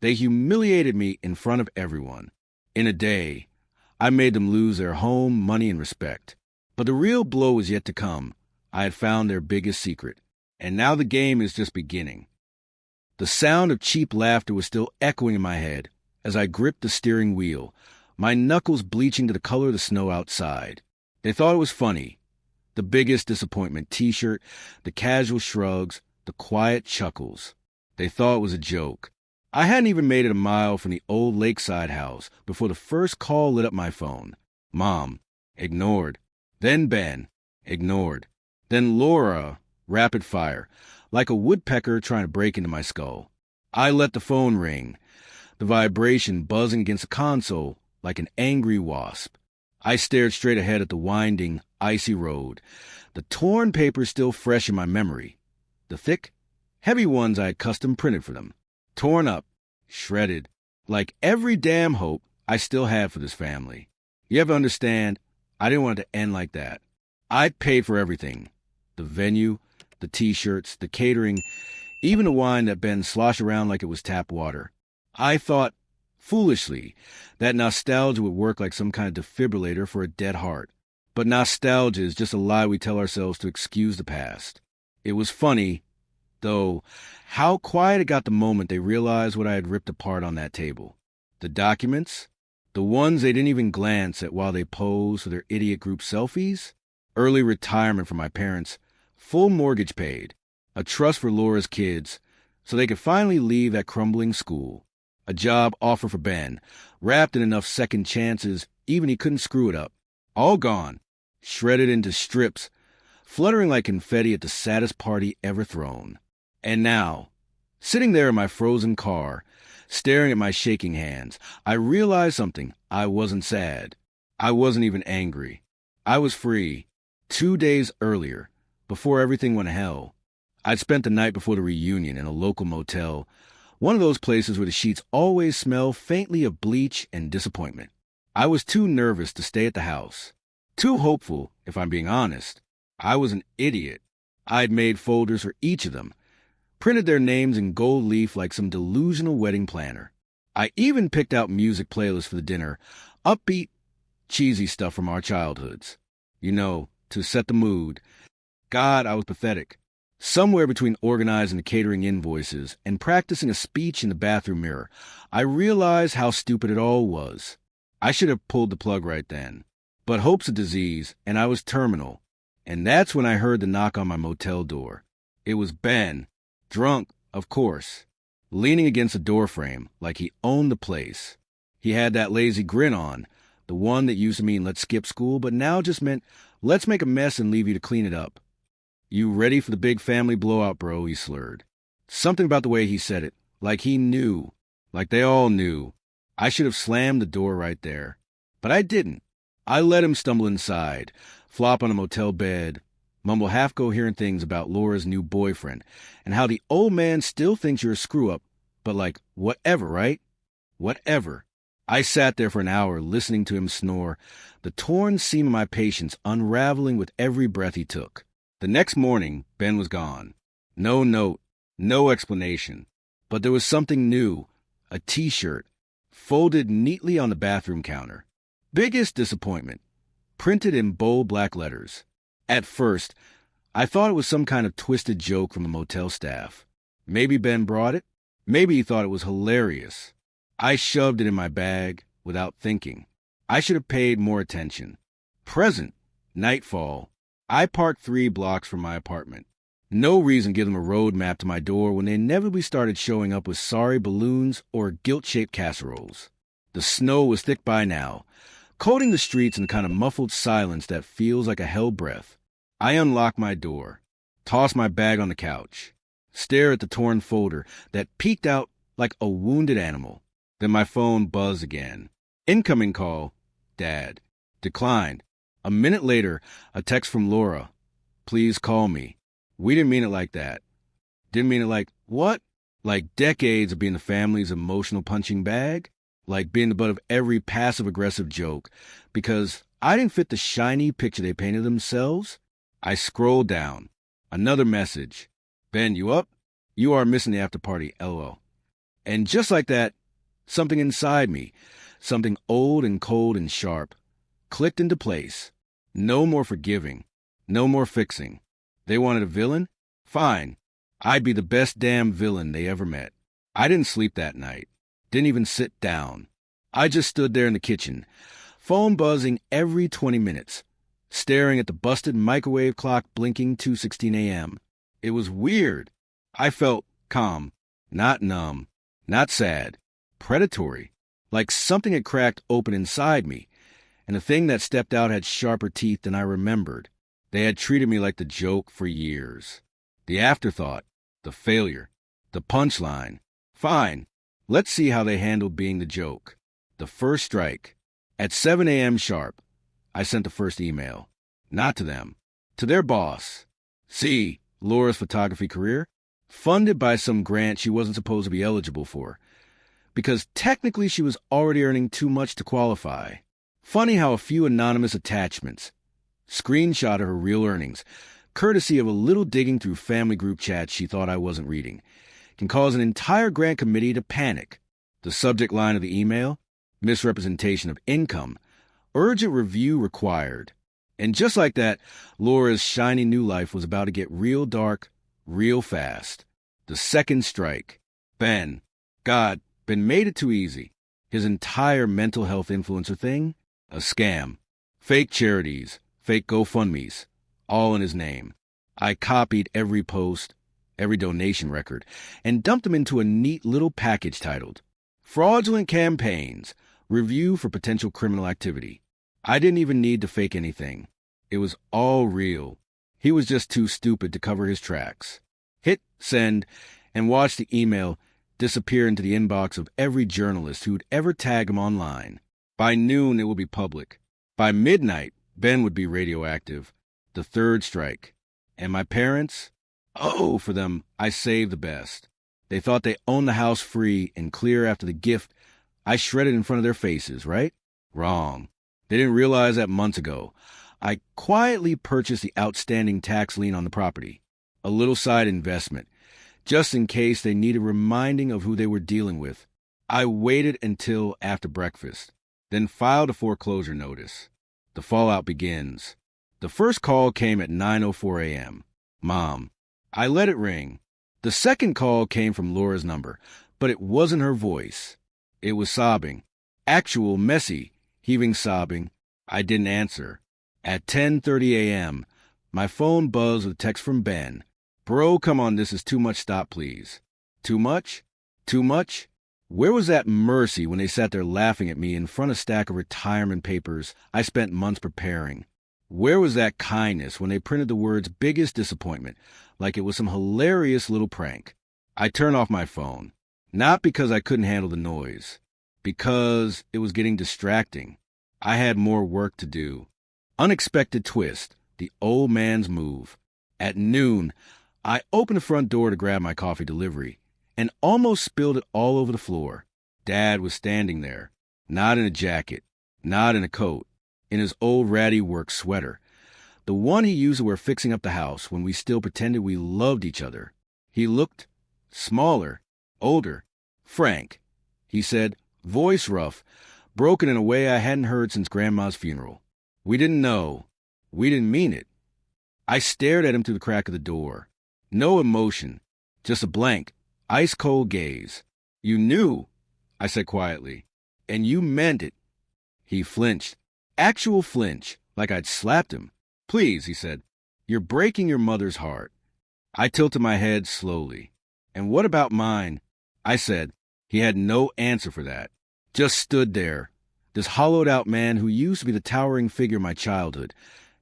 They humiliated me in front of everyone. In a day, I made them lose their home, money, and respect. But the real blow was yet to come. I had found their biggest secret. And now the game is just beginning. The sound of cheap laughter was still echoing in my head as I gripped the steering wheel, my knuckles bleaching to the color of the snow outside. They thought it was funny. The biggest disappointment t-shirt, the casual shrugs, the quiet chuckles. They thought it was a joke. I hadn't even made it a mile from the old lakeside house before the first call lit up my phone. Mom, ignored. Then Ben, ignored. Then Laura, rapid fire, like a woodpecker trying to break into my skull. I let the phone ring, the vibration buzzing against the console like an angry wasp. I stared straight ahead at the winding, icy road, the torn papers still fresh in my memory. The thick, heavy ones I had custom printed for them. Torn up, shredded, like every damn hope I still had for this family. You ever understand? I didn't want it to end like that. I paid for everything. The venue, the t-shirts, the catering, even the wine that Ben sloshed around like it was tap water. I thought, foolishly, that nostalgia would work like some kind of defibrillator for a dead heart. But nostalgia is just a lie we tell ourselves to excuse the past. It was funny, though, how quiet it got the moment they realized what I had ripped apart on that table. The documents, the ones they didn't even glance at while they posed for their idiot group selfies, early retirement for my parents, full mortgage paid, a trust for Laura's kids so they could finally leave that crumbling school, a job offer for Ben, wrapped in enough second chances even he couldn't screw it up. All gone, shredded into strips, fluttering like confetti at the saddest party ever thrown. And now, sitting there in my frozen car, staring at my shaking hands, I realized something. I wasn't sad. I wasn't even angry. I was free. 2 days earlier, before everything went to hell, I'd spent the night before the reunion in a local motel, one of those places where the sheets always smell faintly of bleach and disappointment. I was too nervous to stay at the house. Too hopeful, if I'm being honest. I was an idiot. I'd made folders for each of them, printed their names in gold leaf like some delusional wedding planner. I even picked out music playlists for the dinner, upbeat, cheesy stuff from our childhoods. You know, to set the mood. God, I was pathetic. Somewhere between organizing the catering invoices and practicing a speech in the bathroom mirror, I realized how stupid it all was. I should have pulled the plug right then. But hope's a disease, and I was terminal. And that's when I heard the knock on my motel door. It was Ben, drunk, of course, leaning against the doorframe like he owned the place. He had that lazy grin on, the one that used to mean let's skip school, but now just meant let's make a mess and leave you to clean it up. You ready for the big family blowout, bro, he slurred. Something about the way he said it, like he knew, like they all knew. I should have slammed the door right there. But I didn't. I let him stumble inside, flop on a motel bed, mumble half-coherent things about Laura's new boyfriend, and how the old man still thinks you're a screw-up, but like, whatever, right? Whatever. I sat there for an hour listening to him snore, the torn seam of my patience unraveling with every breath he took. The next morning, Ben was gone. No note, no explanation. But there was something new, a t-shirt, folded neatly on the bathroom counter. Biggest disappointment, printed in bold black letters. At first, I thought it was some kind of twisted joke from the motel staff. Maybe Ben brought it. Maybe he thought it was hilarious. I shoved it in my bag without thinking. I should have paid more attention. Present, nightfall. I parked 3 blocks from my apartment. No reason to give them a road map to my door when they inevitably started showing up with sorry balloons or guilt-shaped casseroles. The snow was thick by now, coating the streets in a kind of muffled silence that feels like a hell breath. I unlocked my door, tossed my bag on the couch, stared at the torn folder that peeked out like a wounded animal. Then my phone buzzed again. Incoming call. Dad. Declined. A minute later, a text from Laura. Please call me. We didn't mean it like that. Didn't mean it like, what? Like decades of being the family's emotional punching bag? Like being the butt of every passive-aggressive joke. Because I didn't fit the shiny picture they painted themselves. I scrolled down. Another message. Ben, you up? You are missing the after party, LOL. And just like that, something inside me, something old and cold and sharp, clicked into place. No more forgiving. No more fixing. They wanted a villain? Fine. I'd be the best damn villain they ever met. I didn't sleep that night. Didn't even sit down. I just stood there in the kitchen, phone buzzing every 20 minutes, staring at the busted microwave clock blinking 2:16 a.m. It was weird. I felt calm, not numb, not sad, predatory, like something had cracked open inside me, and the thing that stepped out had sharper teeth than I remembered. They had treated me like the joke for years. The afterthought, the failure, the punchline. Fine, let's see how they handled being the joke. The first strike. At 7 a.m. sharp, I sent the first email. Not to them. To their boss. See, Laura's photography career? Funded by some grant she wasn't supposed to be eligible for. Because technically she was already earning too much to qualify. Funny how a few anonymous attachments, screenshot of her real earnings, courtesy of a little digging through family group chats she thought I wasn't reading, can cause an entire grant committee to panic. The subject line of the email? Misrepresentation of income. Urgent review required. And just like that, Laura's shiny new life was about to get real dark, real fast. The second strike. Ben made it too easy. His entire mental health influencer thing? A scam. Fake charities, fake GoFundMes, all in his name. I copied every post, every donation record, and dumped them into a neat little package titled Fraudulent Campaigns, Review for Potential Criminal Activity. I didn't even need to fake anything. It was all real. He was just too stupid to cover his tracks. Hit send and watch the email disappear into the inbox of every journalist who'd ever tag him online. By noon, it would be public. By midnight, Ben would be radioactive. The third strike. And my parents? Oh, for them, I saved the best. They thought they owned the house free and clear after the gift I shredded in front of their faces, right? Wrong. They didn't realize that months ago. I quietly purchased the outstanding tax lien on the property. A little side investment, just in case they needed reminding of who they were dealing with. I waited until after breakfast, then filed a foreclosure notice. The fallout begins. The first call came at 9:04 a.m. Mom. I let it ring. The second call came from Laura's number, but it wasn't her voice. It was sobbing. Actual, messy, heaving sobbing. I didn't answer. At 10:30 a.m., my phone buzzed with a text from Ben. Bro, come on, this is too much, stop please. Too much? Too much? Where was that mercy when they sat there laughing at me in front of a stack of retirement papers I spent months preparing? Where was that kindness when they printed the words biggest disappointment like it was some hilarious little prank? I turned off my phone. Not because I couldn't handle the noise. Because it was getting distracting. I had more work to do. Unexpected twist. The old man's move. At noon, I opened the front door to grab my coffee delivery and almost spilled it all over the floor. Dad was standing there, not in a jacket, not in a coat, in his old ratty work sweater, the one he used to wear fixing up the house when we still pretended we loved each other. He looked smaller, older, frank. He said, voice rough, broken in a way I hadn't heard since Grandma's funeral. We didn't know. We didn't mean it. I stared at him through the crack of the door. No emotion, just a blank, ice-cold gaze. You knew, I said quietly, and you meant it. He flinched. Actual flinch, like I'd slapped him. Please, he said, you're breaking your mother's heart. I tilted my head slowly. And what about mine? I said. He had no answer for that. Just stood there, this hollowed-out man who used to be the towering figure of my childhood,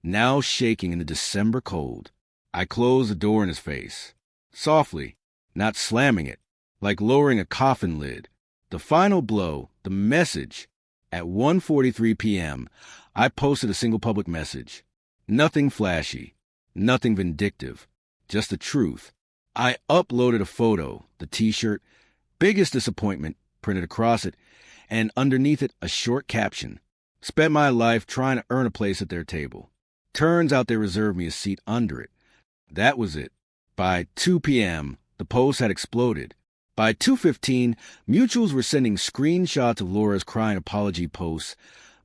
now shaking in the December cold. I closed the door in his face, softly, not slamming it, like lowering a coffin lid. The final blow, the message. At 1:43 p.m., I posted a single public message. Nothing flashy, nothing vindictive, just the truth. I uploaded a photo, the t-shirt, biggest disappointment, printed across it, and underneath it a short caption. Spent my life trying to earn a place at their table. Turns out they reserved me a seat under it. That was it. By 2 p.m., the post had exploded. By 2:15, mutuals were sending screenshots of Laura's crying apology posts,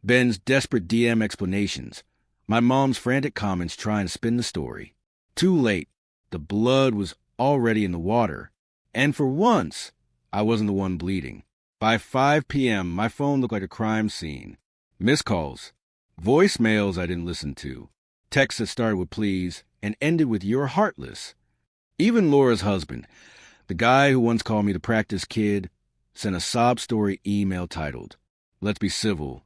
Ben's desperate DM explanations, my mom's frantic comments trying to spin the story. Too late. The blood was already in the water. And for once, I wasn't the one bleeding. By 5 p.m., my phone looked like a crime scene. Missed calls. Voicemails I didn't listen to. Texts that started with please and ended with you're heartless. Even Laura's husband, the guy who once called me the practice kid, sent a sob story email titled, Let's Be Civil.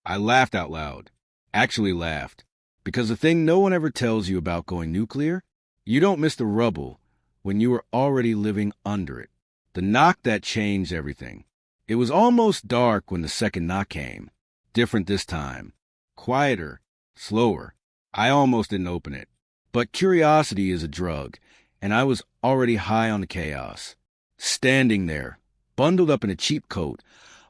I laughed out loud. Actually laughed. Because the thing no one ever tells you about going nuclear, you don't miss the rubble when you were already living under it. The knock that changed everything. It was almost dark when the second knock came. Different this time. Quieter. Slower. I almost didn't open it. But curiosity is a drug, and I was already high on the chaos. Standing there, bundled up in a cheap coat,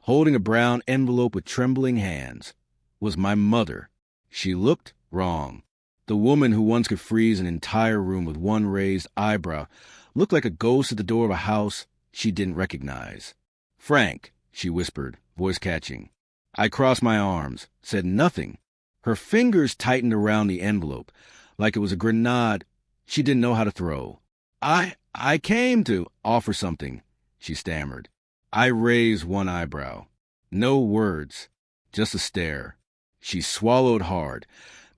holding a brown envelope with trembling hands, was my mother. She looked wrong. The woman who once could freeze an entire room with one raised eyebrow looked like a ghost at the door of a house she didn't recognize. Frank, she whispered, voice catching. I crossed my arms, said nothing. Her fingers tightened around the envelope, like it was a grenade she didn't know how to throw. I came to offer something, she stammered. I raised one eyebrow. No words, just a stare. She swallowed hard,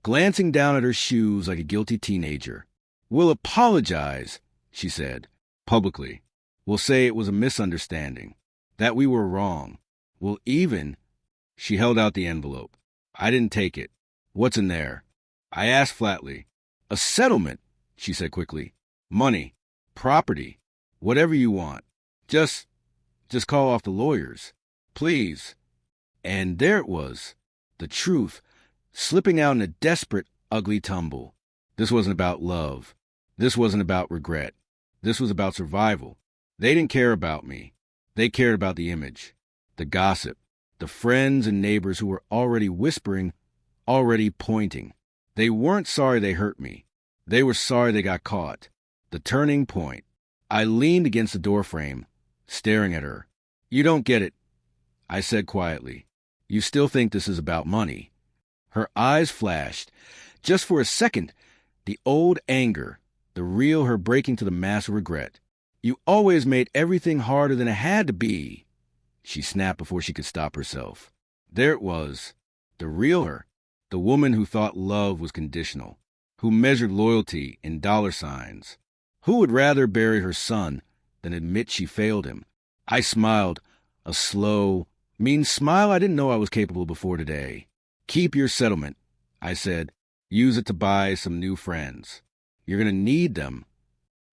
glancing down at her shoes like a guilty teenager. We'll apologize, she said, publicly. We'll say it was a misunderstanding, that we were wrong. We'll even... She held out the envelope. I didn't take it. What's in there? I asked flatly. A settlement, she said quickly. Money, property, whatever you want. Just call off the lawyers. Please. And there it was, the truth, slipping out in a desperate, ugly tumble. This wasn't about love. This wasn't about regret. This was about survival. They didn't care about me. They cared about the image, the gossip, the friends and neighbors who were already whispering, already pointing. They weren't sorry they hurt me. They were sorry they got caught. The turning point. I leaned against the doorframe, staring at her. You don't get it, I said quietly. You still think this is about money. Her eyes flashed. Just for a second, the old anger, the real her breaking to the mass of regret. You always made everything harder than it had to be, she snapped before she could stop herself. There it was, the real her, the woman who thought love was conditional, who measured loyalty in dollar signs. Who would rather bury her son than admit she failed him? I smiled, a slow, mean smile I didn't know I was capable before today. Keep your settlement, I said. Use it to buy some new friends. You're going to need them.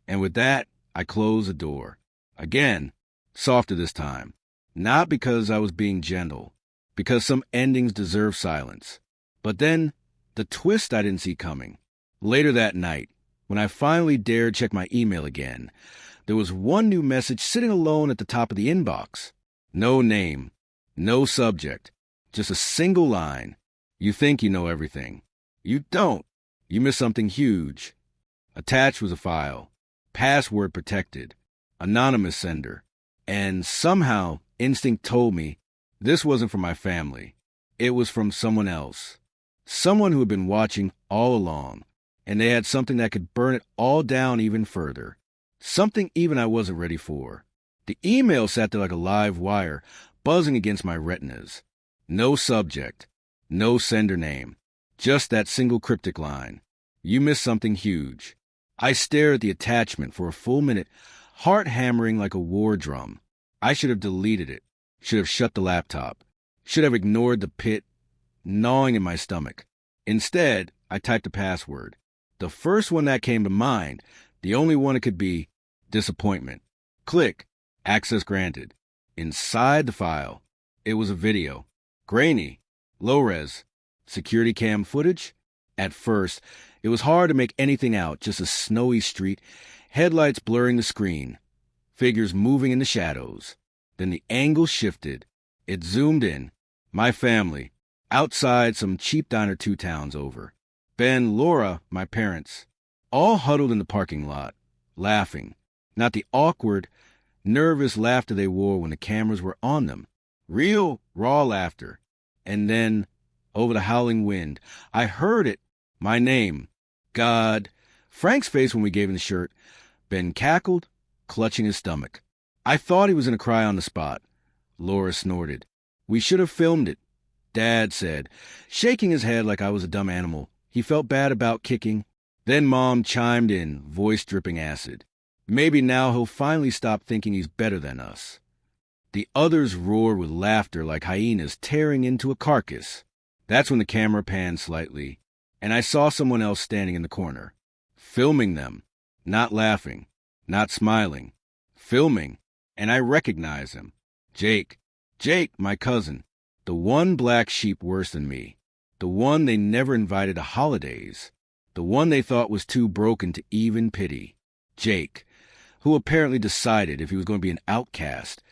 And with that, I closed the door. Again, softer this time. Not because I was being gentle, because some endings deserve silence. But then, the twist I didn't see coming. Later that night, when I finally dared check my email again, there was one new message sitting alone at the top of the inbox. No name, no subject, just a single line. You think you know everything. You don't. You missed something huge. Attached was a file, password protected, anonymous sender. And somehow, instinct told me this wasn't from my family. It was from someone else. Someone who had been watching all along. And they had something that could burn it all down even further. Something even I wasn't ready for. The email sat there like a live wire, buzzing against my retinas. No subject, no sender name, just that single cryptic line. You missed something huge. I stared at the attachment for a full minute, heart hammering like a war drum. I should have deleted it, should have shut the laptop, should have ignored the pit gnawing in my stomach. Instead, I typed a password. The first one that came to mind, the only one it could be, disappointment. Click. Access granted. Inside the file, it was a video. Grainy. Low-res. Security cam footage. At first, it was hard to make anything out, just a snowy street, headlights blurring the screen, figures moving in the shadows. Then the angle shifted. It zoomed in. My family. Outside some cheap diner 2 towns over. Ben, Laura, my parents, all huddled in the parking lot, laughing. Not the awkward, nervous laughter they wore when the cameras were on them. Real, raw laughter. And then, over the howling wind, I heard it. My name. God. Frank's face when we gave him the shirt. Ben cackled, clutching his stomach. I thought he was going to cry on the spot. Laura snorted. We should have filmed it, Dad said, shaking his head like I was a dumb animal. He felt bad about kicking. Then Mom chimed in, voice dripping acid. Maybe now he'll finally stop thinking he's better than us. The others roared with laughter like hyenas tearing into a carcass. That's when the camera panned slightly, and I saw someone else standing in the corner, filming them, not laughing, not smiling, filming, and I recognized him. Jake, my cousin, the one black sheep worse than me, the one they never invited to holidays, the one they thought was too broken to even pity. Jake, who apparently decided if he was going to be an outcast,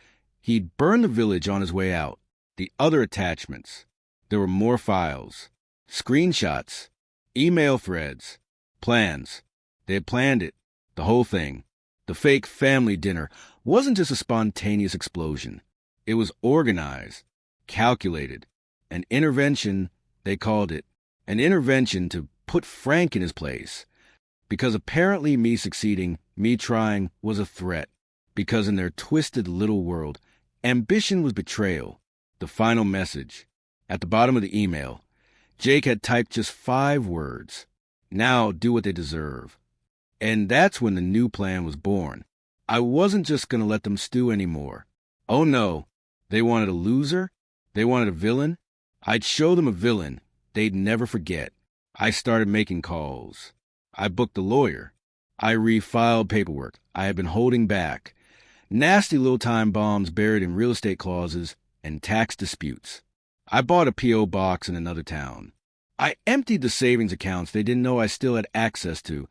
he'd burn the village on his way out. The other attachments. There were more files, screenshots, email threads, plans. They had planned it, the whole thing. The fake family dinner wasn't just a spontaneous explosion. It was organized, calculated. An intervention, they called it. An intervention to put Frank in his place. Because apparently me succeeding, me trying, was a threat. Because in their twisted little world, ambition was betrayal. The final message. At the bottom of the email, Jake had typed just 5 words. Now do what they deserve. And that's when the new plan was born. I wasn't just going to let them stew anymore. Oh no, they wanted a loser? They wanted a villain? I'd show them a villain they'd never forget. I started making calls. I booked a lawyer. I refiled paperwork I had been holding back. Nasty little time bombs buried in real estate clauses and tax disputes. I bought a P.O. box in another town. I emptied the savings accounts they didn't know I still had access to,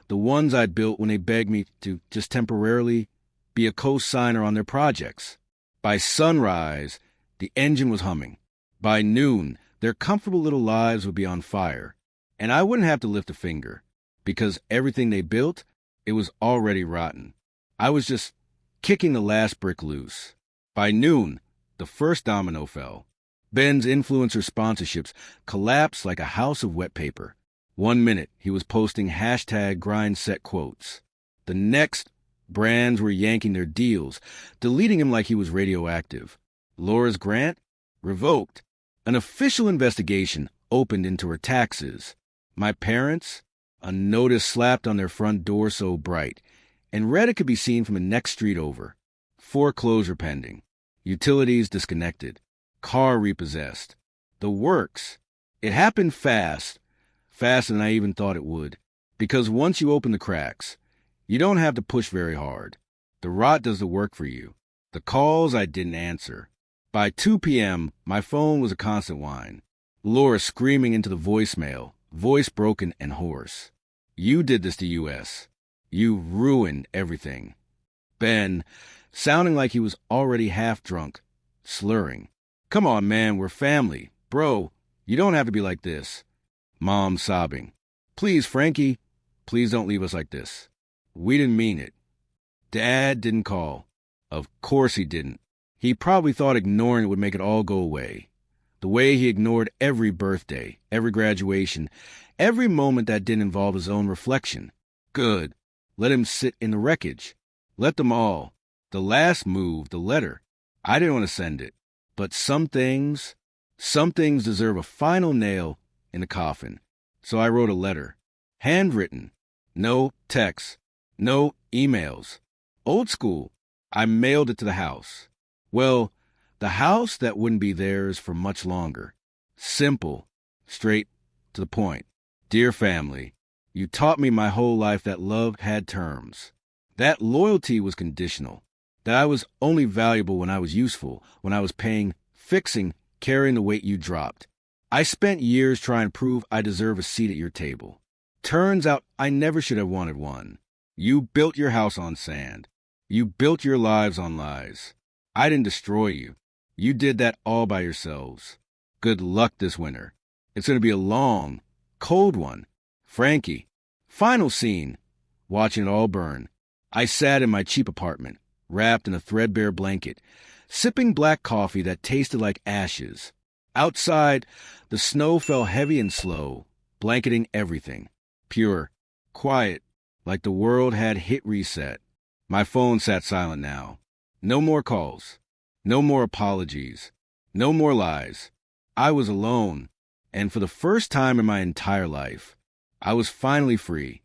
the ones I'd built when they begged me to just temporarily be a co-signer on their projects. By sunrise, the engine was humming. By noon, their comfortable little lives would be on fire, and I wouldn't have to lift a finger, because everything they built, it was already rotten. I was just kicking the last brick loose. By noon, the first domino fell. Ben's influencer sponsorships collapsed like a house of wet paper. 1 minute, he was posting #grindset quotes. The next, brands were yanking their deals, deleting him like he was radioactive. Laura's grant? Revoked. An official investigation opened into her taxes. My parents? A notice slapped on their front door so bright, and read it could be seen from the next street over. Foreclosure pending. Utilities disconnected. Car repossessed. The works. It happened fast, faster than I even thought it would. Because once you open the cracks, you don't have to push very hard. The rot does the work for you. The calls I didn't answer. By 2 p.m., my phone was a constant whine. Laura screaming into the voicemail, voice broken and hoarse. You did this to U.S. You ruined everything. Ben, sounding like he was already half drunk, slurring. Come on, man, we're family. Bro, you don't have to be like this. Mom sobbing. Please, Frankie, please don't leave us like this. We didn't mean it. Dad didn't call. Of course he didn't. He probably thought ignoring it would make it all go away. The way he ignored every birthday, every graduation, every moment that didn't involve his own reflection. Good. Let him sit in the wreckage. Let them all. The last move, the letter. I didn't want to send it. But some things deserve a final nail in the coffin. So I wrote a letter. Handwritten. No text. No emails. Old school. I mailed it to the house. Well, the house that wouldn't be theirs for much longer. Simple. Straight to the point. Dear family, you taught me my whole life that love had terms. That loyalty was conditional. That I was only valuable when I was useful, when I was paying, fixing, carrying the weight you dropped. I spent years trying to prove I deserve a seat at your table. Turns out I never should have wanted one. You built your house on sand. You built your lives on lies. I didn't destroy you. You did that all by yourselves. Good luck this winter. It's going to be a long, cold one. Frankie. Final scene. Watching it all burn. I sat in my cheap apartment, wrapped in a threadbare blanket, sipping black coffee that tasted like ashes. Outside, the snow fell heavy and slow, blanketing everything. Pure, quiet, like the world had hit reset. My phone sat silent now. No more calls. No more apologies. No more lies. I was alone, and for the first time in my entire life, I was finally free.